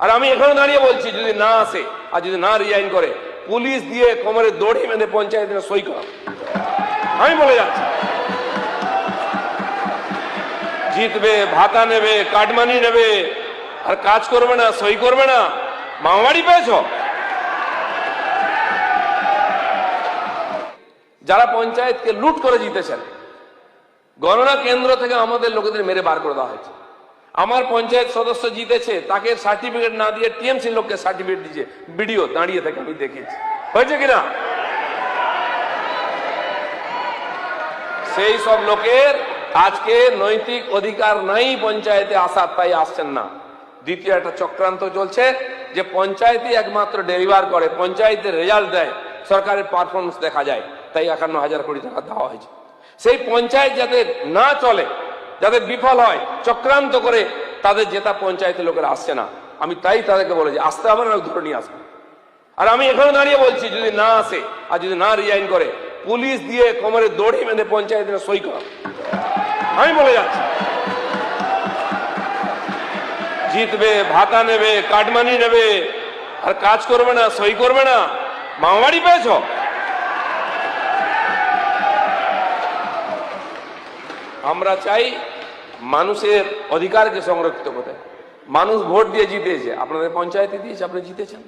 আর আমি এখানে দাঁড়িয়ে বলছি, যদি না আসে আর যদি না রিজাইন করে, পুলিশ দিয়ে কোমরে দড়ি বেঁধে পঞ্চায়েতে সই করা। আমি বলে যাচ্ছি, জিতবে, ভাতা নেবে, কাটমানি নেবে, আর কাজ করবে না, সই করবে না। মামাবাড়ি পেয়েছ? যারা পঞ্চায়েতকে লুট করে জিতেছেন, গণনা কেন্দ্র থেকে আমাদের লোকেদের মেরে বার করে দেওয়া হয়েছে। আমার পঞ্চায়েত সদস্য জিতেছে, তাকে সার্টিফিকেট না দিয়ে টিএমসি লোককে সার্টিফিকেট দিয়েছে, ভিডিও দাঁড়িয়ে থেকে আমি দেখেছি। হয়েছে কিনা? সেই সব লোকের আজকে নৈতিক অধিকার নাই পঞ্চায়েতে আসার, তাই আসছেন না। দ্বিতীয় একটা চক্রান্ত চলছে যে পঞ্চায়েতই একমাত্র ডেলিভার করে, পঞ্চায়েতের রেজাল্ট দেয়, সরকারের পারফরমেন্স দেখা যায়, তাই 51,000 কোটি টাকা দেওয়া হয়েছে। সেই পঞ্চায়েত যাতে না চলে, যাদের বিফল হয়, চক্রান্ত করে তাদের জেতা পঞ্চায়েতের লোকেরা আসছে না। আমি তাই তাদেরকে বলে যে আসতে হবে না, ধরে নিয়ে আসবে। আর আমি এখানে দাঁড়িয়ে বলছি, যদি না আসে আর যদি না রিজাইন করে, পুলিশ দিয়ে কোমরে দড়ি বেঁধে পঞ্চায়েতে সই করা। আমি বলে যাচ্ছি, জিতবে, ভাতা নেবে, কাটমানি নেবে, আর কাজ করবে না, সই করবে না। মামাবাড়ি পেয়েছ? আমরা চাই মানুষের অধিকারকে সংরক্ষিত করতে। মানুষ ভোট দিয়ে জিতেছে, আপনাদের পঞ্চায়েতে দিয়েছে, আপনি জিতেছেন,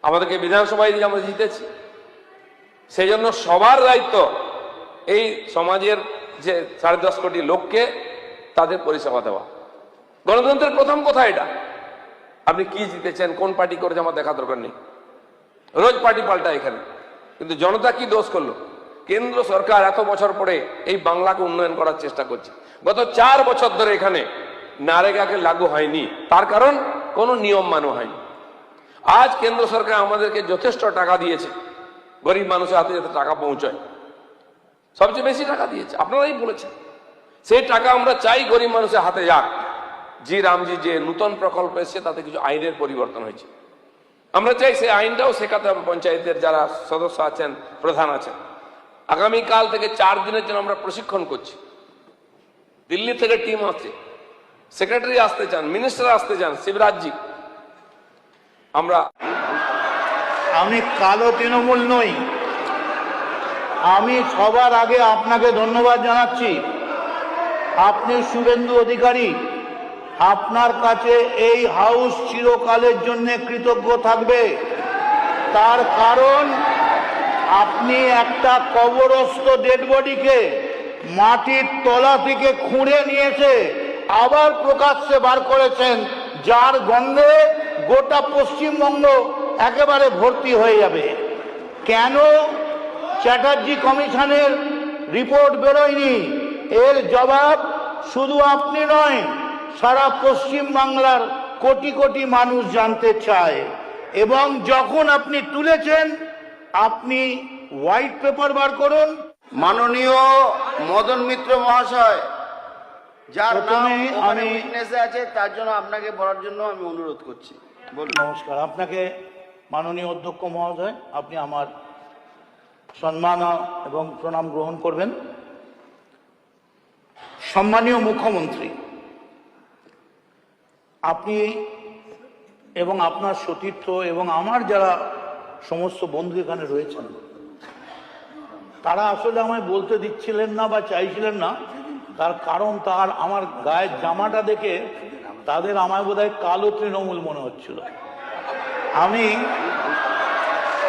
আমাদেরকে বিধানসভায় দিয়ে আমরা জিতেছি। সেই জন্য সবার দায়িত্ব এই সমাজের যে 10.5 কোটি লোককে তাদের পরিষেবা দেওয়া। গণতন্ত্রের প্রথম কথা এটা। আপনি কি জিতেছেন, কোন পার্টি করেছে আমার দেখা দরকার নেই, রোজ পার্টি পাল্টা এখানে। কিন্তু জনতা কি দোষ করলো? কেন্দ্র সরকার এত বছর পরে এই বাংলাকে উন্নয়ন করার চেষ্টা করছে। গত 4 বছর ধরে এখানে নারেগাকে লাগু হয়নি, তার কারণ কোনো নিয়ম মানা হয়নি। আজ কেন্দ্র সরকার আমাদেরকে যথেষ্ট টাকা দিয়েছে, গরিব মানুষের হাতে যাতে টাকা পৌঁছায়, সবচেয়ে বেশি টাকা দিয়েছে, আপনারাই বলেছেন। সেই টাকা আমরা চাই গরিব মানুষের হাতে যাক। জি রামজি যে নূতন প্রকল্প এসেছে, তাতে কিছু আইনের পরিবর্তন হয়েছে। আমরা চাই সেই আইনটাও শেখাতে হবে পঞ্চায়েতের যারা সদস্য আছেন, প্রধান আছেন। আগামীকাল থেকে 4 দিনের জন্য আমরা প্রশিক্ষণ করছি। দিল্লি থেকে টিম আসছে, সেক্রেটারি আসতে চান, মিনিস্টার আসতে চান, শিবরাজজি। আমি কালো তৃণমূল নই। আমি সবার আগে আপনাকে ধন্যবাদ জানাচ্ছি। আপনি শুভেন্দু অধিকারী, আপনার কাছে এই হাউস চিরকালের জন্য কৃতজ্ঞ থাকবে। তার কারণ আপনি একটা কবরস্থ ডেড বডিকে মাটির তলা থেকে খুঁড়ে নিয়েছে আবার প্রকাশ্যে বার করেছেন, যার গন্ধে গোটা পশ্চিমবঙ্গ একেবারে ভর্তি হয়ে যাবে। কেন চ্যাটার্জি কমিশনের রিপোর্ট বেরোয়নি, এর জবাব শুধু আপনি নয়, সারা পশ্চিম বাংলার কোটি কোটি মানুষ জানতে চায়। এবং যখন আপনি তুলেছেন, আপনি হোয়াইট পেপার বার করুন। মাননীয় মদন মিত্র মহাশয়, যার নাম আমি উইটনেসে আছে, তার জন্য আপনাকে বলার জন্য আমি অনুরোধ করছি। বলুন। নমস্কার। আপনাকে মাননীয় অধ্যক্ষ মহোদয়, আপনি আমার সম্মান এবং প্রণাম গ্রহণ করবেন। সম্মানীয় মুখ্যমন্ত্রী, আপনি এবং আপনার সতীর্থ এবং আমার যারা সমস্ত বন্ধু এখানে রয়েছেন, তারা আসলে আমায় বলতে দিচ্ছিলেন না বা চাইছিলেন না। তার কারণ তার আমার গায়ের জামাটা দেখে তাদের আমায় বোধহয় কালো তৃণমূল মনে হচ্ছিল।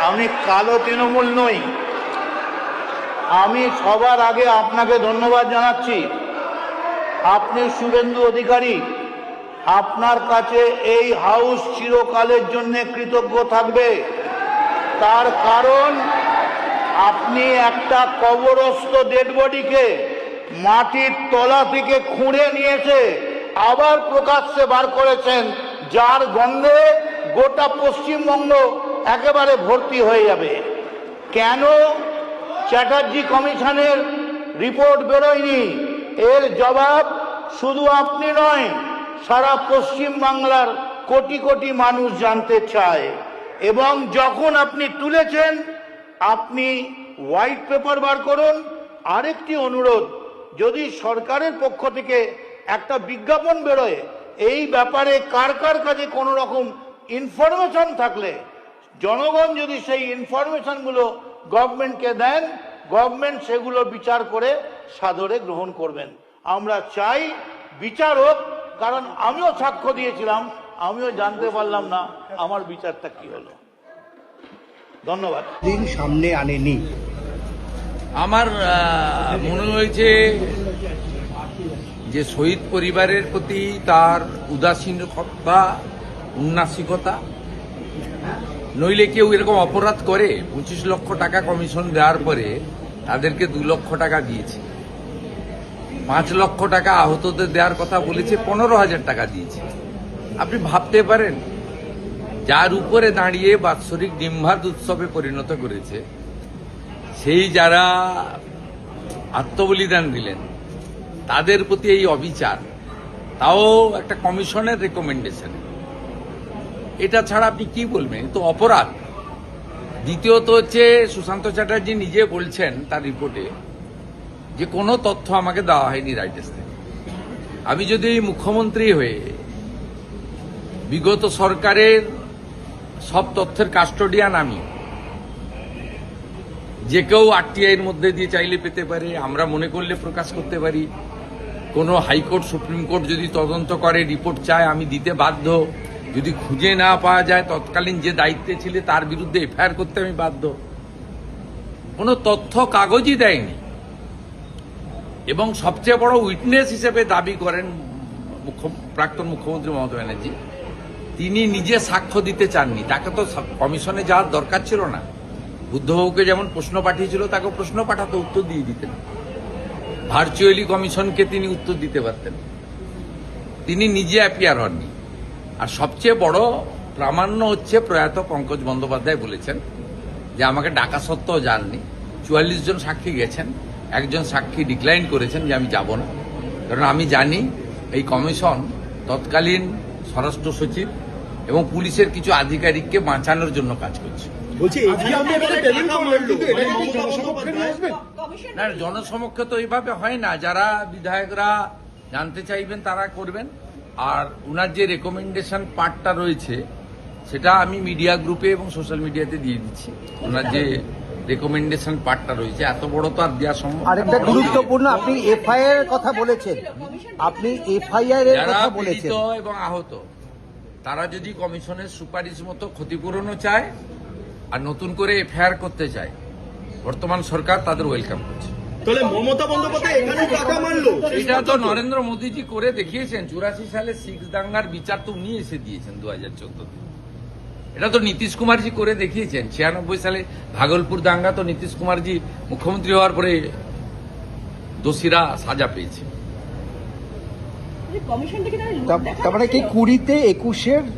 আমি কালো তৃণমূল নই। আমি সবার আগে আপনাকে ধন্যবাদ জানাচ্ছি। আপনি শুভেন্দু অধিকারী, আপনার কাছে এই হাউস চিরকালের জন্য কৃতজ্ঞ থাকবে। তার কারণ আপনি একটা কবরস্থ ডেড বডিকে মাটির তলা থেকে খুঁড়ে নিয়েছে আবার প্রকাশ্যে বার করেছেন, যার গন্ধে গোটা পশ্চিমবঙ্গ একেবারে ভর্তি হয়ে যাবে। কেন চ্যাটার্জি কমিশনের রিপোর্ট বেরোয়নি, এর জবাব শুধু আপনি নয়, সারা পশ্চিম বাংলার কোটি কোটি মানুষ জানতে চায়। এবং যখন আপনি তুলেছেন, আপনি হোয়াইট পেপার বার করুন। আরেকটি অনুরোধ, যদি সরকারের পক্ষ থেকে একটা বিজ্ঞাপন বেরোয় এই ব্যাপারে, কার কার কাছে কোনো রকম ইনফরমেশন থাকলে জনগণ যদি সেই ইনফরমেশনগুলো গভর্নমেন্টকে দেন, গভর্নমেন্ট সেগুলো বিচার করে সাদরে গ্রহণ করবেন। আমরা চাই বিচার হোক, কারণ আমিও সাক্ষ্য দিয়েছিলাম, আমিও জানতে পারলাম না আমার বিচারটা কি হলো। ধন্যবাদ। দিন সামনে আনেনি। আমার মনে হয়েছে যে শহীদ পরিবারের প্রতি তার উদাসীনতা, উন্নাসিকতা, নইলে কেউ এরকম অপরাধ করে 25 লক্ষ টাকা কমিশন দেওয়ার পরে তাদেরকে 2 লক্ষ টাকা দিয়েছে, 5 লক্ষ টাকা আহতদের দেওয়ার কথা বলেছে, 15,000 টাকা দিয়েছে। আপনি ভাবতে পারেন যার উপরে দাঁড়িয়ে বাৎসরিক ডিম্বার্দ উৎসবে পরিণত করেছে, সেই যারা আত্মবলিদান দিলেন তাদের প্রতি এই অবিচার, তাও একটা কমিশনের রেকমেন্ডেশন, এটা ছাড়া আপনি কি বলবেন? তো অপরাধ। দ্বিতীয়ত হচ্ছে সুশান্ত চ্যাটার্জি নিজে বলছেন তার রিপোর্টে যে কোনো তথ্য আমাকে দেওয়া হয়নি রাইটার্স থেকে। আমি যদি মুখ্যমন্ত্রী হয়ে বিগত সরকারের সব তথ্যের কাস্টোডিয়ান, আমি যে কেউ আরটিআইয়ের মধ্যে দিয়ে চাইলে পেতে পারে, আমরা মনে করলে প্রকাশ করতে পারি, কোনো হাইকোর্ট সুপ্রিম কোর্ট যদি তদন্ত করে রিপোর্ট চায় আমি দিতে বাধ্য, যদি খুঁজে না পাওয়া যায় তৎকালীন যে দায়িত্বে ছিলে তার বিরুদ্ধে এফআইআর করতে আমি বাধ্য। কোনো তথ্য কাগজই দেয়নি, এবং সবচেয়ে বড় উইটনেস হিসেবে দাবি করেন প্রাক্তন মুখ্যমন্ত্রী মমতা ব্যানার্জি, তিনি নিজে সাক্ষ্য দিতে চাননি। তাকে তো কমিশনে যাওয়ার দরকার ছিল না। বুদ্ধবাবুকে যেমন প্রশ্ন পাঠিয়েছিল তাকে প্রশ্ন পাঠাতে উত্তর দিয়ে দিতেন, ভার্চুয়ালি কমিশনকে তিনি উত্তর দিতে পারতেন। তিনি নিজে অ্যাপিয়ার হননি। আর সবচেয়ে বড় প্রামাণ্য হচ্ছে প্রয়াত পঙ্কজ বন্দ্যোপাধ্যায় বলেছেন যে আমাকে ডাকা সত্ত্বেও যাননি। 44 জন সাক্ষী গেছেন, একজন সাক্ষী ডিক্লাইন করেছেন যে আমি যাব না, কারণ আমি জানি এই কমিশন তৎকালীন স্বরাষ্ট্র সচিব এবং পুলিশের কিছু আধিকারিককে বাঁচানোর জন্য কাজ করছে। না, জনসমক্ষে তো এইভাবে হয় না। যারা বিধায়করা জানতে চাইবেন তারা করবেন। আর উনার যে রেকমেন্ডেশন পার্টটা রয়েছে সেটা আমি মিডিয়া গ্রুপে এবং সোশ্যাল মিডিয়াতে দিয়ে দিচ্ছি। ওনার যে রেকমেন্ডেশন পার্টটা রয়েছে এত বড় তো আর দেওয়া সম্ভব। আরেকটা গুরুত্বপূর্ণ, আপনি এফআইআর এর কথা বলেছেন, আপনি এফআইআর এর যারা কথা পীড়িত বলেছেন। এবং আহত তারা যদি কমিশনের সুপারিশ মতো ক্ষতিপূরণও চায় আর নতুন করে এফআইআর করতে চায়, বর্তমান সরকার তাদের ওয়েলকাম করছে। তাহলে মমতা বন্দ্যোপাধ্যায় এখানে টাকা মারলো, এটা তো নরেন্দ্র মোদীজি করে দেখিয়েছেন। 84 সালে শিখ দাঙ্গার বিচার তো উনি এসে দিয়েছেন 2014-তে। এটা তো নীতিশ কুমারজি করে দেখিয়েছেন। 96 সালে ভাগলপুর দাঙ্গা তো নীতিশ কুমারজি মুখ্যমন্ত্রী হওয়ার পরে দোষীরা সাজা পেয়েছে। তার মানে কি 20-তে 21-এর